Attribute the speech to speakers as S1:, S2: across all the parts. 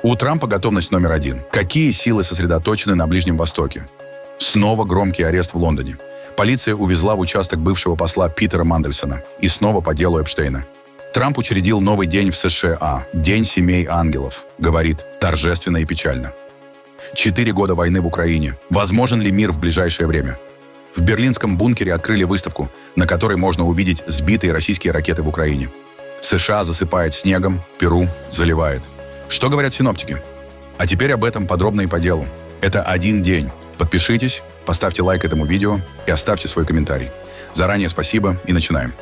S1: У Трампа готовность номер один. Какие силы сосредоточены на Ближнем Востоке? Снова громкий арест в Лондоне. Полиция увезла в участок бывшего посла Питера Мандельсона. И снова по делу Эпштейна. Трамп учредил новый день в США – День семей ангелов. Говорит торжественно и печально. 4 года войны в Украине. Возможен ли мир в ближайшее время? В берлинском бункере открыли выставку, на которой можно увидеть сбитые российские ракеты в Украине. США засыпает снегом, Перу заливает. Что говорят синоптики? А теперь об этом подробно и по делу. Это один день. Подпишитесь, поставьте лайк этому видео и оставьте свой комментарий. Заранее спасибо и начинаем.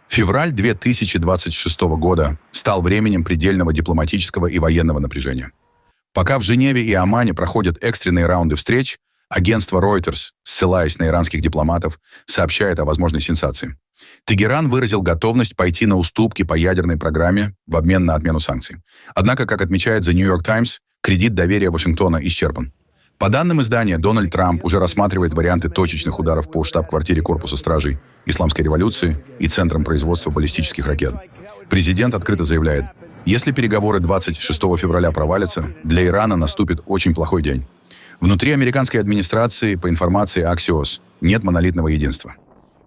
S1: Февраль 2026 года стал временем предельного дипломатического и военного напряжения. Пока в Женеве и Омане проходят экстренные раунды встреч, агентство Reuters, ссылаясь на иранских дипломатов, сообщает о возможной сенсации. Тегеран выразил готовность пойти на уступки по ядерной программе в обмен на отмену санкций. Однако, как отмечает The New York Times, кредит доверия Вашингтона исчерпан. По данным издания, Дональд Трамп уже рассматривает варианты точечных ударов по штаб-квартире Корпуса стражей Исламской революции и Центрам производства баллистических ракет. Президент открыто заявляет, если переговоры 26 февраля провалятся, для Ирана наступит очень плохой день. Внутри американской администрации, по информации Axios, нет монолитного единства.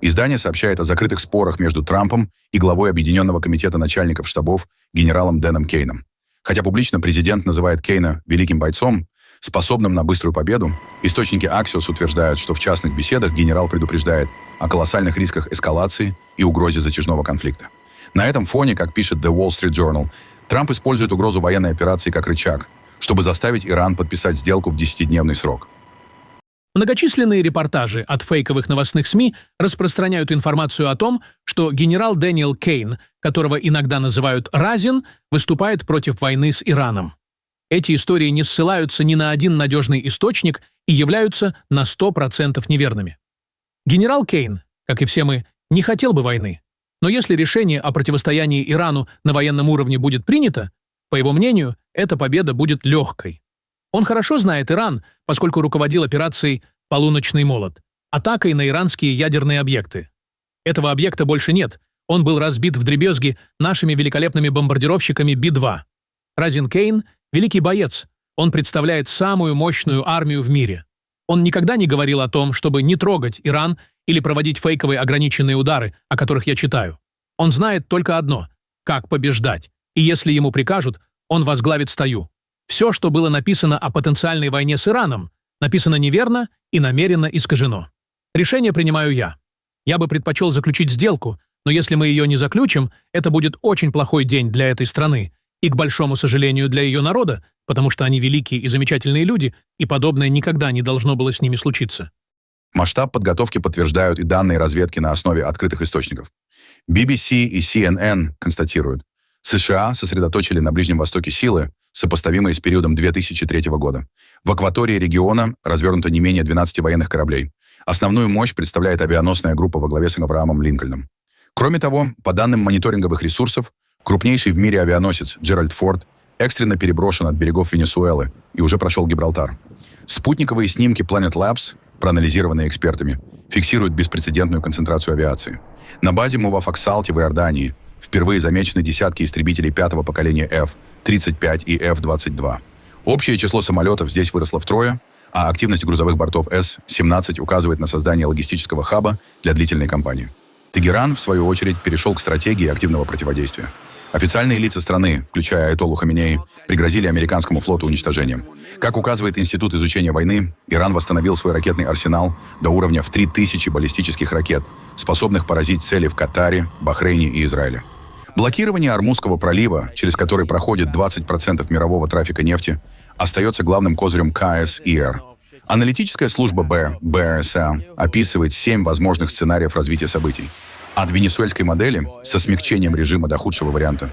S1: Издание сообщает о закрытых спорах между Трампом и главой Объединенного комитета начальников штабов генералом Дэном Кейном. Хотя публично президент называет Кейна великим бойцом, способным на быструю победу, источники Axios утверждают, что в частных беседах генерал предупреждает о колоссальных рисках эскалации и угрозе затяжного конфликта. На этом фоне, как пишет The Wall Street Journal, Трамп использует угрозу военной операции как рычаг, чтобы заставить Иран подписать сделку в 10-дневный срок.
S2: Многочисленные репортажи от фейковых новостных СМИ распространяют информацию о том, что генерал Дэниел Кейн, которого иногда называют Разин, выступает против войны с Ираном. Эти истории не ссылаются ни на один надежный источник и являются на 100% неверными. Генерал Кейн, как и все мы, не хотел бы войны. Но если решение о противостоянии Ирану на военном уровне будет принято, по его мнению, эта победа будет легкой. Он хорошо знает Иран, поскольку руководил операцией «Полуночный молот» — атакой на иранские ядерные объекты. Этого объекта больше нет, он был разбит вдребезги нашими великолепными бомбардировщиками Би-2. Разин Кейн — великий боец, он представляет самую мощную армию в мире. Он никогда не говорил о том, чтобы не трогать Иран или проводить фейковые ограниченные удары, о которых я читаю. Он знает только одно — как побеждать, и если ему прикажут, он возглавит стаю. Все, что было написано о потенциальной войне с Ираном, написано неверно и намеренно искажено. Решение принимаю я. Я бы предпочел заключить сделку, но если мы ее не заключим, это будет очень плохой день для этой страны и, к большому сожалению, для ее народа, потому что они великие и замечательные люди, и подобное никогда не должно было с ними случиться.
S1: Масштаб подготовки подтверждают и данные разведки на основе открытых источников. BBC и CNN констатируют, США сосредоточили на Ближнем Востоке силы, сопоставимые с периодом 2003 года. В акватории региона развернуто не менее 12 военных кораблей. Основную мощь представляет авианосная группа во главе с Авраамом Линкольном. Кроме того, по данным мониторинговых ресурсов, крупнейший в мире авианосец Джеральд Форд экстренно переброшен от берегов Венесуэлы и уже прошел Гибралтар. Спутниковые снимки Planet Labs, проанализированные экспертами, фиксируют беспрецедентную концентрацию авиации. На базе Мувафак-Салти в Иордании впервые замечены десятки истребителей пятого поколения F-35 и F-22. Общее число самолетов здесь выросло втрое, а активность грузовых бортов С-17 указывает на создание логистического хаба для длительной кампании. Тегеран, в свою очередь, перешел к стратегии активного противодействия. Официальные лица страны, включая Аятоллу Хаминеи, пригрозили американскому флоту уничтожением. Как указывает Институт изучения войны, Иран восстановил свой ракетный арсенал до уровня в 3000 баллистических ракет, способных поразить цели в Катаре, Бахрейне и Израиле. Блокирование Ормузского пролива, через который проходит 20% мирового трафика нефти, остается главным козырем КСИР. Аналитическая служба БРСА описывает 7 возможных сценариев развития событий. От венесуэльской модели со смягчением режима до худшего варианта,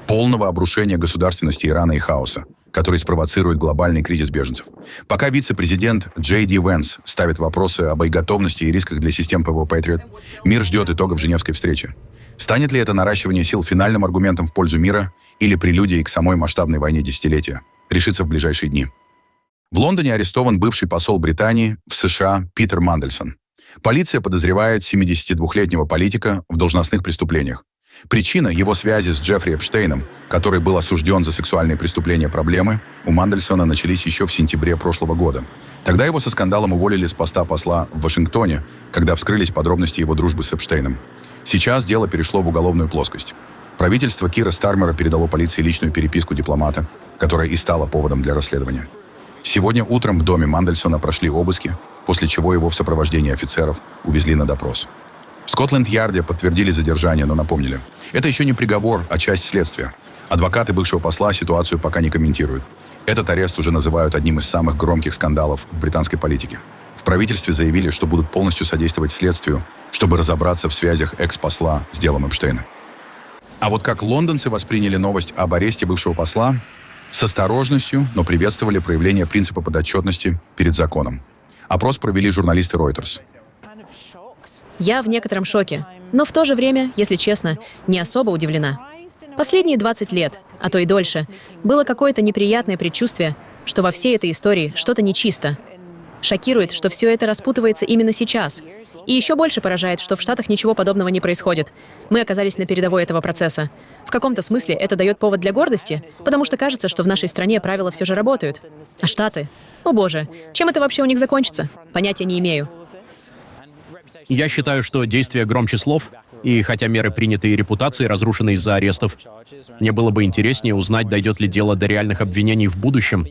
S1: полного обрушения государственности Ирана и хаоса, который спровоцирует глобальный кризис беженцев. Пока вице-президент Джей Ди Венс ставит вопросы о боеготовности и рисках для систем ПВО Patriot, мир ждет итогов Женевской встречи. Станет ли это наращивание сил финальным аргументом в пользу мира или прелюдией к самой масштабной войне десятилетия? Решится в ближайшие дни. В Лондоне арестован бывший посол Британии в США Питер Мандельсон. Полиция подозревает 72-летнего политика в должностных преступлениях. Причина — его связи с Джеффри Эпштейном, который был осужден за сексуальные преступления. Проблемы у Мандельсона начались еще в сентябре прошлого года. Тогда его со скандалом уволили с поста посла в Вашингтоне, когда вскрылись подробности его дружбы с Эпштейном. Сейчас дело перешло в уголовную плоскость. Правительство Кира Стармера передало полиции личную переписку дипломата, которая и стала поводом для расследования. Сегодня утром в доме Мандельсона прошли обыски, после чего его в сопровождении офицеров увезли на допрос. В Скотланд-Ярде подтвердили задержание, но напомнили: это еще не приговор, а часть следствия. Адвокаты бывшего посла ситуацию пока не комментируют. Этот арест уже называют одним из самых громких скандалов в британской политике. В правительстве заявили, что будут полностью содействовать следствию, чтобы разобраться в связях экс-посла с делом Эпштейна. А вот как лондонцы восприняли новость об аресте бывшего посла? С осторожностью, но приветствовали проявление принципа подотчетности перед законом. Опрос провели журналисты Reuters.
S3: Я в некотором шоке, но в то же время, если честно, не особо удивлена. Последние 20 лет, а то и дольше, было какое-то неприятное предчувствие, что во всей этой истории что-то нечисто. Шокирует, что все это распутывается именно сейчас. И еще больше поражает, что в Штатах ничего подобного не происходит. Мы оказались на передовой этого процесса. В каком-то смысле это дает повод для гордости, потому что кажется, что в нашей стране правила все же работают. А Штаты? О боже, чем это вообще у них закончится? Понятия не имею.
S4: Я считаю, что действия громче слов, и хотя меры приняты и репутации разрушены из-за арестов, мне было бы интереснее узнать, дойдет ли дело до реальных обвинений в будущем.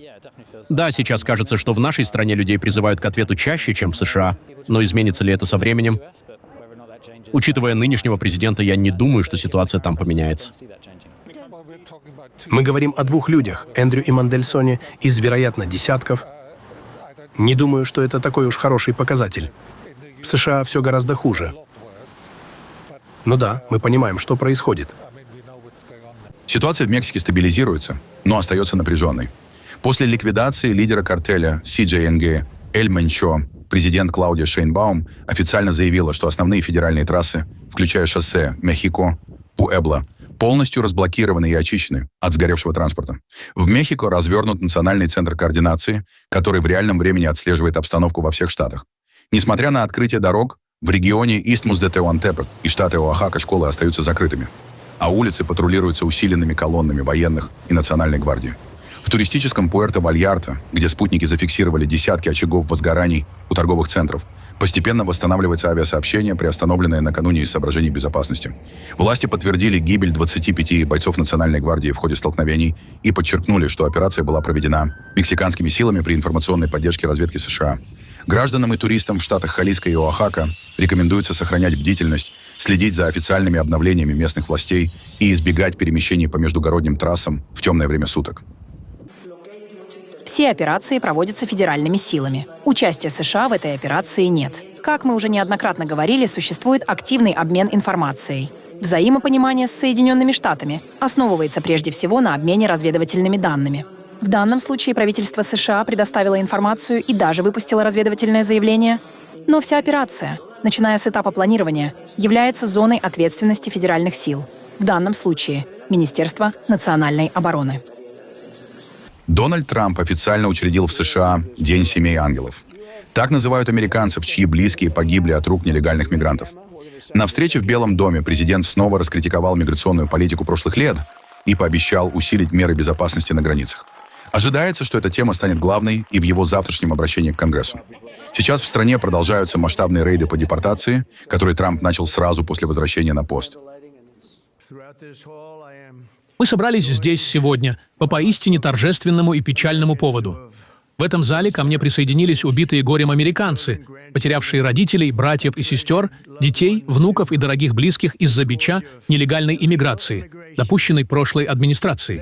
S4: Да, сейчас кажется, что в нашей стране людей призывают к ответу чаще, чем в США, но изменится ли это со временем? Учитывая нынешнего президента, я не думаю, что ситуация там поменяется.
S5: Мы говорим о двух людях, Эндрю и Мандельсоне, из, вероятно, десятков. Не думаю, что это такой уж хороший показатель. В США все гораздо хуже. Но да, мы понимаем, что происходит.
S1: Ситуация в Мексике стабилизируется, но остается напряженной. После ликвидации лидера картеля CJNG Эль Менчо, президент Клаудия Шейнбаум официально заявила, что основные федеральные трассы, включая шоссе Мехико-Пуэбло, полностью разблокированы и очищены от сгоревшего транспорта. В Мехико развернут национальный центр координации, который в реальном времени отслеживает обстановку во всех штатах. Несмотря на открытие дорог, в регионе Истмус-де-Теуантепек и штата Оахака школы остаются закрытыми, а улицы патрулируются усиленными колоннами военных и Национальной гвардии. В туристическом Пуэрто-Вальярта, где спутники зафиксировали десятки очагов возгораний у торговых центров, постепенно восстанавливается авиасообщение, приостановленное накануне из соображений безопасности. Власти подтвердили гибель 25 бойцов Национальной гвардии в ходе столкновений и подчеркнули, что операция была проведена мексиканскими силами при информационной поддержке разведки США. Гражданам и туристам в штатах Халиско и Оахака рекомендуется сохранять бдительность, следить за официальными обновлениями местных властей и избегать перемещений по междугородним трассам в темное время суток.
S6: Все операции проводятся федеральными силами. Участия США в этой операции нет. Как мы уже неоднократно говорили, существует активный обмен информацией. Взаимопонимание с Соединенными Штатами основывается прежде всего на обмене разведывательными данными. В данном случае правительство США предоставило информацию и даже выпустило разведывательное заявление. Но вся операция, начиная с этапа планирования, является зоной ответственности федеральных сил. В данном случае – Министерства национальной обороны.
S1: Дональд Трамп официально учредил в США День семей ангелов. Так называют американцев, чьи близкие погибли от рук нелегальных мигрантов. На встрече в Белом доме президент снова раскритиковал миграционную политику прошлых лет и пообещал усилить меры безопасности на границах. Ожидается, что эта тема станет главной и в его завтрашнем обращении к Конгрессу. Сейчас в стране продолжаются масштабные рейды по депортации, которые Трамп начал сразу после возвращения на пост.
S2: Мы собрались здесь сегодня по поистине торжественному и печальному поводу. В этом зале ко мне присоединились убитые горем американцы, потерявшие родителей, братьев и сестер, детей, внуков и дорогих близких из-за бича нелегальной иммиграции, допущенной прошлой администрацией.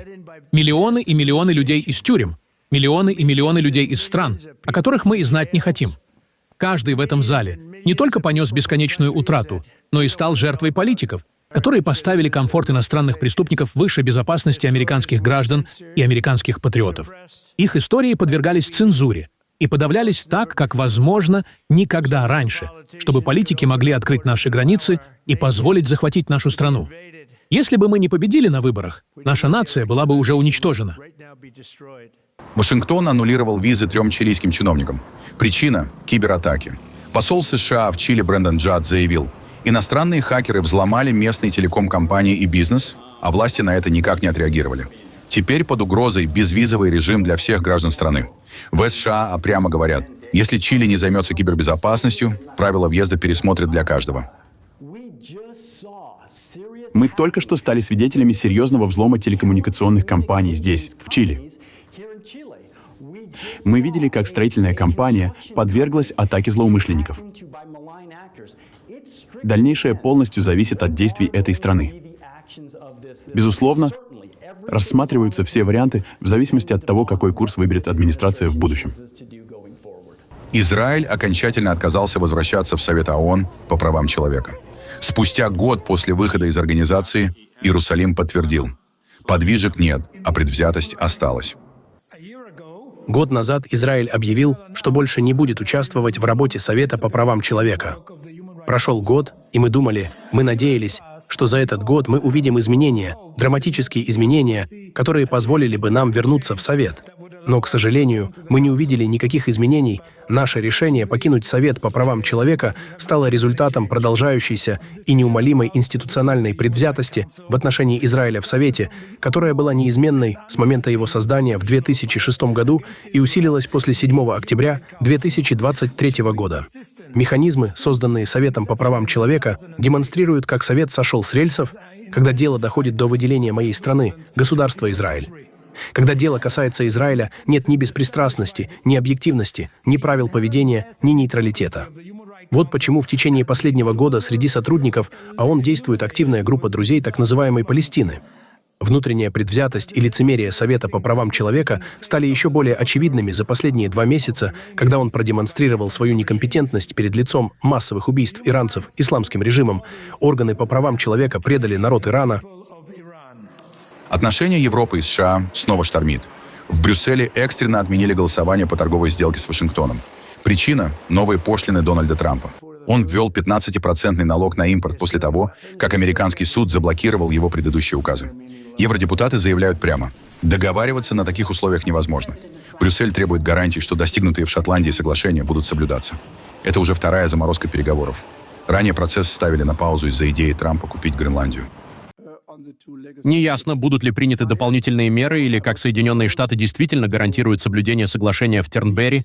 S2: Миллионы и миллионы людей из тюрем, миллионы и миллионы людей из стран, о которых мы и знать не хотим. Каждый в этом зале не только понес бесконечную утрату, но и стал жертвой политиков, которые поставили комфорт иностранных преступников выше безопасности американских граждан и американских патриотов. Их истории подвергались цензуре и подавлялись так, как, возможно, никогда раньше, чтобы политики могли открыть наши границы и позволить захватить нашу страну. Если бы мы не победили на выборах, наша нация была бы уже уничтожена.
S1: Вашингтон аннулировал визы 3 чилийским чиновникам. Причина – кибератаки. Посол США в Чили Брэндон Джад заявил, иностранные хакеры взломали местные телеком-компании и бизнес, а власти на это никак не отреагировали. Теперь под угрозой безвизовый режим для всех граждан страны. В США прямо говорят, если Чили не займется кибербезопасностью, правила въезда пересмотрят для каждого.
S7: Мы только что стали свидетелями серьезного взлома телекоммуникационных компаний здесь, в Чили. Мы видели, как строительная компания подверглась атаке злоумышленников. Дальнейшее полностью зависит от действий этой страны. Безусловно, рассматриваются все варианты в зависимости от того, какой курс выберет администрация в будущем.
S1: Израиль окончательно отказался возвращаться в Совет ООН по правам человека. Спустя год после выхода из организации Иерусалим подтвердил, подвижек нет, а предвзятость осталась.
S5: Год назад Израиль объявил, что больше не будет участвовать в работе Совета по правам человека. Прошел год, и мы думали, мы надеялись, что за этот год мы увидим изменения, драматические изменения, которые позволили бы нам вернуться в Совет. Но, к сожалению, мы не увидели никаких изменений. Наше решение покинуть Совет по правам человека стало результатом продолжающейся и неумолимой институциональной предвзятости в отношении Израиля в Совете, которая была неизменной с момента его создания в 2006 году и усилилась после 7 октября 2023 года. Механизмы, созданные Советом по правам человека, демонстрируют, как Совет сошел с рельсов, когда дело доходит до выделения моей страны, государства Израиль. Когда дело касается Израиля, нет ни беспристрастности, ни объективности, ни правил поведения, ни нейтралитета. Вот почему в течение последнего года среди сотрудников ООН действует активная группа друзей так называемой Палестины. Внутренняя предвзятость и лицемерие Совета по правам человека стали еще более очевидными за последние 2 месяца, когда он продемонстрировал свою некомпетентность перед лицом массовых убийств иранцев исламским режимом. Органы по правам человека предали народ Ирана.
S1: Отношения Европы и США снова штормит. В Брюсселе экстренно отменили голосование по торговой сделке с Вашингтоном. Причина – новые пошлины Дональда Трампа. Он ввел 15% налог на импорт после того, как американский суд заблокировал его предыдущие указы. Евродепутаты заявляют прямо – договариваться на таких условиях невозможно. Брюссель требует гарантий, что достигнутые в Шотландии соглашения будут соблюдаться. Это уже вторая заморозка переговоров. Ранее процесс ставили на паузу из-за идеи Трампа купить Гренландию.
S4: Неясно, будут ли приняты дополнительные меры или как Соединенные Штаты действительно гарантируют соблюдение соглашения в Тернберри.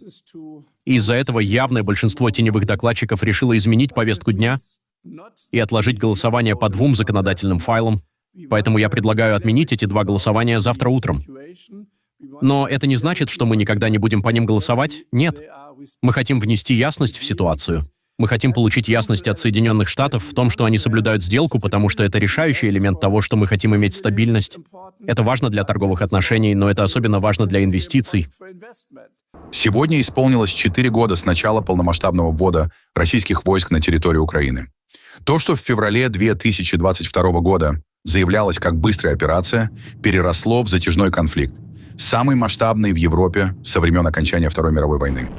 S4: Из-за этого явное большинство теневых докладчиков решило изменить повестку дня и отложить голосование по 2 законодательным файлам. Поэтому я предлагаю отменить эти 2 голосования завтра утром. Но это не значит, что мы никогда не будем по ним голосовать. Нет. Мы хотим внести ясность в ситуацию. Мы хотим получить ясность от Соединенных Штатов в том, что они соблюдают сделку, потому что это решающий элемент того, что мы хотим иметь стабильность. Это важно для торговых отношений, но это особенно важно для инвестиций.
S1: Сегодня исполнилось 4 года с начала полномасштабного ввода российских войск на территорию Украины. То, что в феврале 2022 года заявлялось как быстрая операция, переросло в затяжной конфликт, самый масштабный в Европе со времен окончания Второй мировой войны.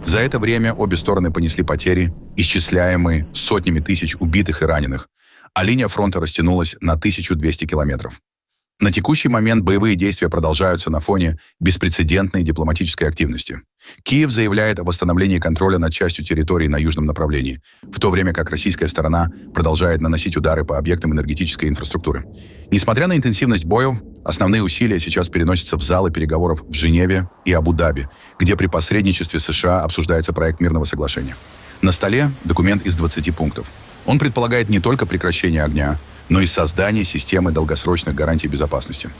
S1: За это время обе стороны понесли потери, исчисляемые сотнями тысяч убитых и раненых, а линия фронта растянулась на 1200 километров. На текущий момент боевые действия продолжаются на фоне беспрецедентной дипломатической активности. Киев заявляет о восстановлении контроля над частью территории на южном направлении, в то время как российская сторона продолжает наносить удары по объектам энергетической инфраструктуры. Несмотря на интенсивность боев, основные усилия сейчас переносятся в залы переговоров в Женеве и Абу-Даби, где при посредничестве США обсуждается проект мирного соглашения. На столе документ из 20 пунктов. Он предполагает не только прекращение огня, но и создание системы долгосрочных гарантий безопасности.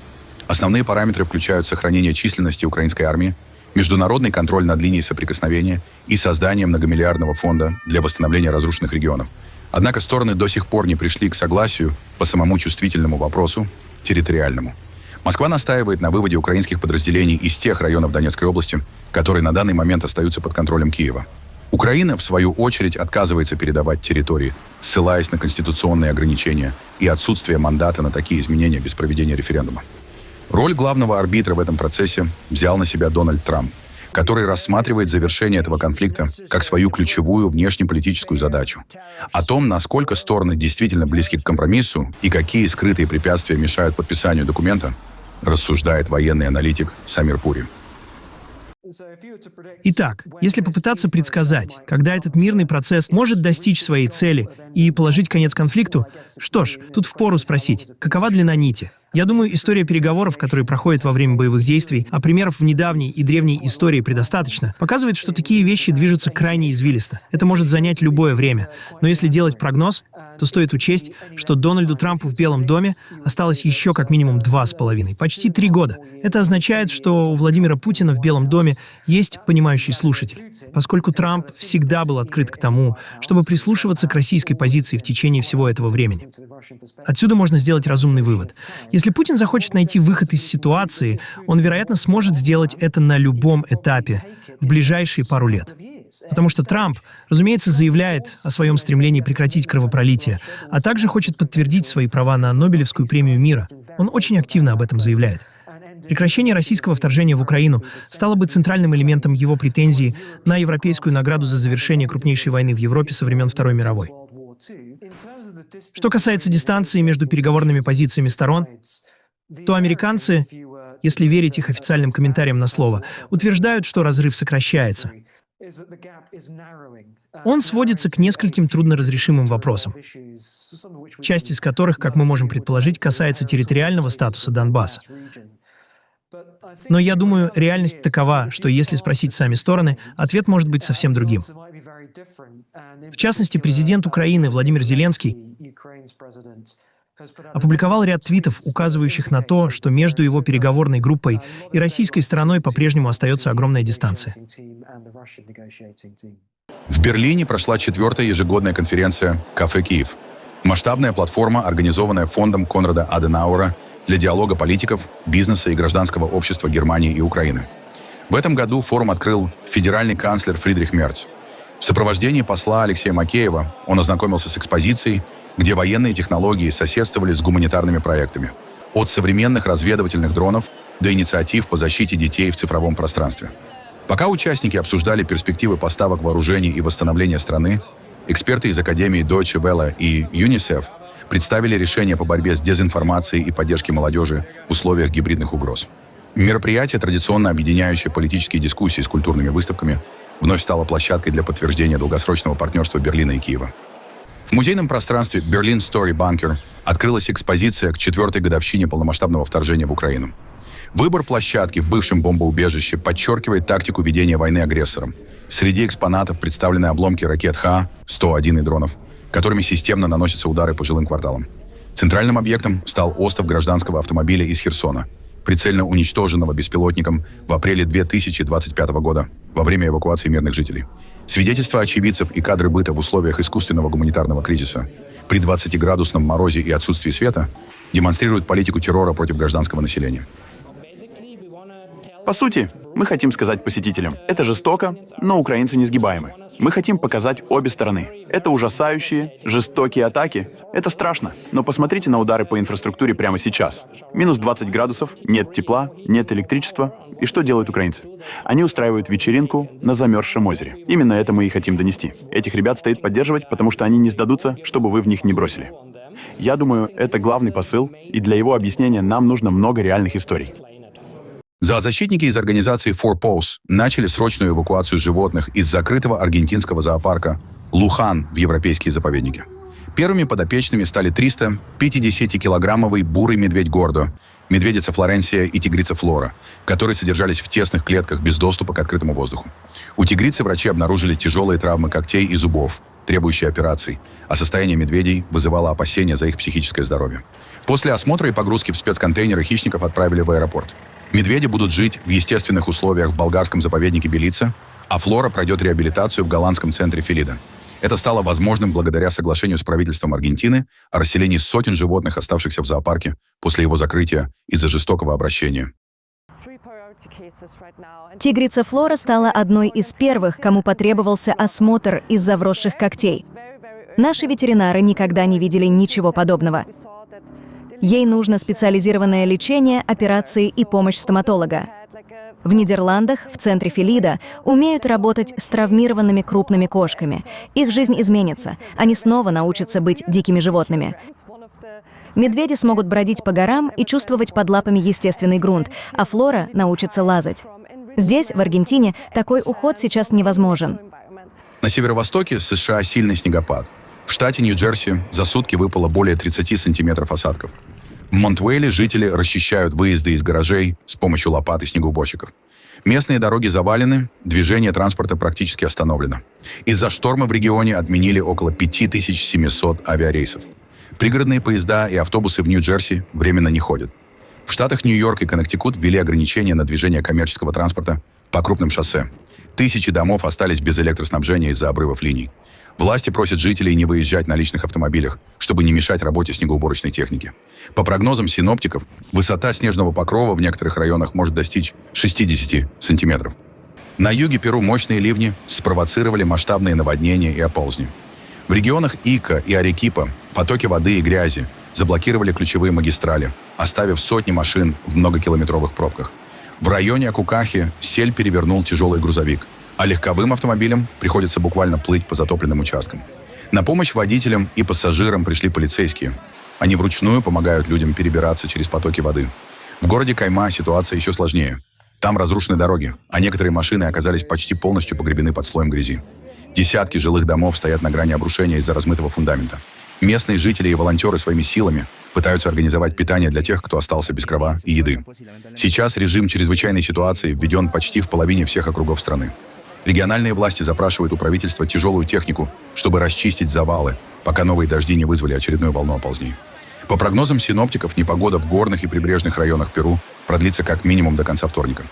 S1: Основные параметры включают сохранение численности украинской армии, международный контроль над линией соприкосновения и создание многомиллиардного фонда для восстановления разрушенных регионов. Однако стороны до сих пор не пришли к согласию по самому чувствительному вопросу – территориальному. Москва настаивает на выводе украинских подразделений из тех районов Донецкой области, которые на данный момент остаются под контролем Киева. Украина, в свою очередь, отказывается передавать территории, ссылаясь на конституционные ограничения и отсутствие мандата на такие изменения без проведения референдума. Роль главного арбитра в этом процессе взял на себя Дональд Трамп, который рассматривает завершение этого конфликта как свою ключевую внешнеполитическую задачу. О том, насколько стороны действительно близки к компромиссу и какие скрытые препятствия мешают подписанию документа, рассуждает военный аналитик Самир Пури.
S5: Итак, если попытаться предсказать, когда этот мирный процесс может достичь своей цели и положить конец конфликту, что ж, тут впору спросить, какова длина нити? Я думаю, история переговоров, которые проходят во время боевых действий, а примеров в недавней и древней истории предостаточно, показывает, что такие вещи движутся крайне извилисто. Это может занять любое время. Но если делать прогноз, то стоит учесть, что Дональду Трампу в Белом доме осталось еще как минимум 2,5, почти 3 года. Это означает, что у Владимира Путина в Белом доме есть понимающий слушатель. Поскольку Трамп всегда был открыт к тому, чтобы прислушиваться к российской позиции в течение всего этого времени. Отсюда можно сделать разумный вывод. Если Путин захочет найти выход из ситуации, он, вероятно, сможет сделать это на любом этапе в ближайшие пару лет. Потому что Трамп, разумеется, заявляет о своем стремлении прекратить кровопролитие, а также хочет подтвердить свои права на Нобелевскую премию мира. Он очень активно об этом заявляет. Прекращение российского вторжения в Украину стало бы центральным элементом его претензий на европейскую награду за завершение крупнейшей войны в Европе со времен Второй мировой. Что касается дистанции между переговорными позициями сторон, то американцы, если верить их официальным комментариям на слово, утверждают, что разрыв сокращается. Он сводится к нескольким трудноразрешимым вопросам, часть из которых, как мы можем предположить, касается территориального статуса Донбасса. Но я думаю, реальность такова, что если спросить сами стороны, ответ может быть совсем другим. В частности, президент Украины Владимир Зеленский опубликовал ряд твитов, указывающих на то, что между его переговорной группой и российской стороной по-прежнему остается огромная дистанция.
S1: В Берлине прошла 4-я ежегодная конференция «Кафе Киев». Масштабная платформа, организованная фондом Конрада Аденауэра для диалога политиков, бизнеса и гражданского общества Германии и Украины. В этом году форум открыл федеральный канцлер Фридрих Мерц. В сопровождении посла Алексея Макеева он ознакомился с экспозицией, где военные технологии соседствовали с гуманитарными проектами. От современных разведывательных дронов до инициатив по защите детей в цифровом пространстве. Пока участники обсуждали перспективы поставок вооружений и восстановления страны, эксперты из Академии Deutsche Welle и ЮНИСЕФ представили решения по борьбе с дезинформацией и поддержке молодежи в условиях гибридных угроз. Мероприятие, традиционно объединяющее политические дискуссии с культурными выставками, вновь стало площадкой для подтверждения долгосрочного партнерства Берлина и Киева. В музейном пространстве Berlin Story Bunker открылась экспозиция к 4-й годовщине полномасштабного вторжения в Украину. Выбор площадки в бывшем бомбоубежище подчеркивает тактику ведения войны агрессором. Среди экспонатов представлены обломки ракет Х-101 и дронов, которыми системно наносятся удары по жилым кварталам. Центральным объектом стал остов гражданского автомобиля из Херсона, прицельно уничтоженного беспилотником в апреле 2025 года во время эвакуации мирных жителей. Свидетельства очевидцев и кадры быта в условиях искусственного гуманитарного кризиса при 20-градусном морозе и отсутствии света демонстрируют политику террора против гражданского населения.
S7: По сути, мы хотим сказать посетителям, это жестоко, но украинцы несгибаемы. Мы хотим показать обе стороны. Это ужасающие, жестокие атаки. Это страшно, но посмотрите на удары по инфраструктуре прямо сейчас. Минус 20 градусов, нет тепла, нет электричества. И что делают украинцы? Они устраивают вечеринку на замерзшем озере. Именно это мы и хотим донести. Этих ребят стоит поддерживать, потому что они не сдадутся, чтобы вы в них не бросили. Я думаю, это главный посыл, и для его объяснения нам нужно много реальных историй.
S1: Зоозащитники из организации Four Paws начали срочную эвакуацию животных из закрытого аргентинского зоопарка Лухан в европейские заповедники. Первыми подопечными стали 350-килограммовый бурый медведь Гордо, медведица Флоренция и тигрица Флора, которые содержались в тесных клетках без доступа к открытому воздуху. У тигрицы врачи обнаружили тяжелые травмы когтей и зубов, требующие операций, а состояние медведей вызывало опасения за их психическое здоровье. После осмотра и погрузки в спецконтейнеры хищников отправили в аэропорт. Медведи будут жить в естественных условиях в болгарском заповеднике Белица, а Флора пройдет реабилитацию в голландском центре Фелида. Это стало возможным благодаря соглашению с правительством Аргентины о расселении сотен животных, оставшихся в зоопарке после его закрытия из-за жестокого обращения.
S8: Тигрица Флора стала одной из первых, кому потребовался осмотр из-за вросших когтей. Наши ветеринары никогда не видели ничего подобного. Ей нужно специализированное лечение, операции и помощь стоматолога. В Нидерландах, в центре Фелида, умеют работать с травмированными крупными кошками. Их жизнь изменится, они снова научатся быть дикими животными. Медведи смогут бродить по горам и чувствовать под лапами естественный грунт, а Флора научится лазать. Здесь, в Аргентине, такой уход сейчас невозможен.
S1: На северо-востоке США сильный снегопад. В штате Нью-Джерси за сутки выпало более 30 сантиметров осадков. В Монтвейле жители расчищают выезды из гаражей с помощью лопат и снегоуборщиков. Местные дороги завалены, движение транспорта практически остановлено. Из-за шторма в регионе отменили около 5700 авиарейсов. Пригородные поезда и автобусы в Нью-Джерси временно не ходят. В штатах Нью-Йорк и Коннектикут ввели ограничения на движение коммерческого транспорта по крупным шоссе. Тысячи домов остались без электроснабжения из-за обрывов линий. Власти просят жителей не выезжать на личных автомобилях, чтобы не мешать работе снегоуборочной техники. По прогнозам синоптиков, высота снежного покрова в некоторых районах может достичь 60 сантиметров. На юге Перу мощные ливни спровоцировали масштабные наводнения и оползни. В регионах Ика и Арекипа потоки воды и грязи заблокировали ключевые магистрали, оставив сотни машин в многокилометровых пробках. В районе Акукахи сель перевернул тяжелый грузовик, а легковым автомобилям приходится буквально плыть по затопленным участкам. На помощь водителям и пассажирам пришли полицейские. Они вручную помогают людям перебираться через потоки воды. В городе Кайма ситуация еще сложнее. Там разрушены дороги, а некоторые машины оказались почти полностью погребены под слоем грязи. Десятки жилых домов стоят на грани обрушения из-за размытого фундамента. Местные жители и волонтеры своими силами пытаются организовать питание для тех, кто остался без крова и еды. Сейчас режим чрезвычайной ситуации введен почти в половине всех округов страны. Региональные власти запрашивают у правительства тяжелую технику, чтобы расчистить завалы, пока новые дожди не вызвали очередную волну оползней. По прогнозам синоптиков, непогода в горных и прибрежных районах Перу продлится как минимум до конца вторника.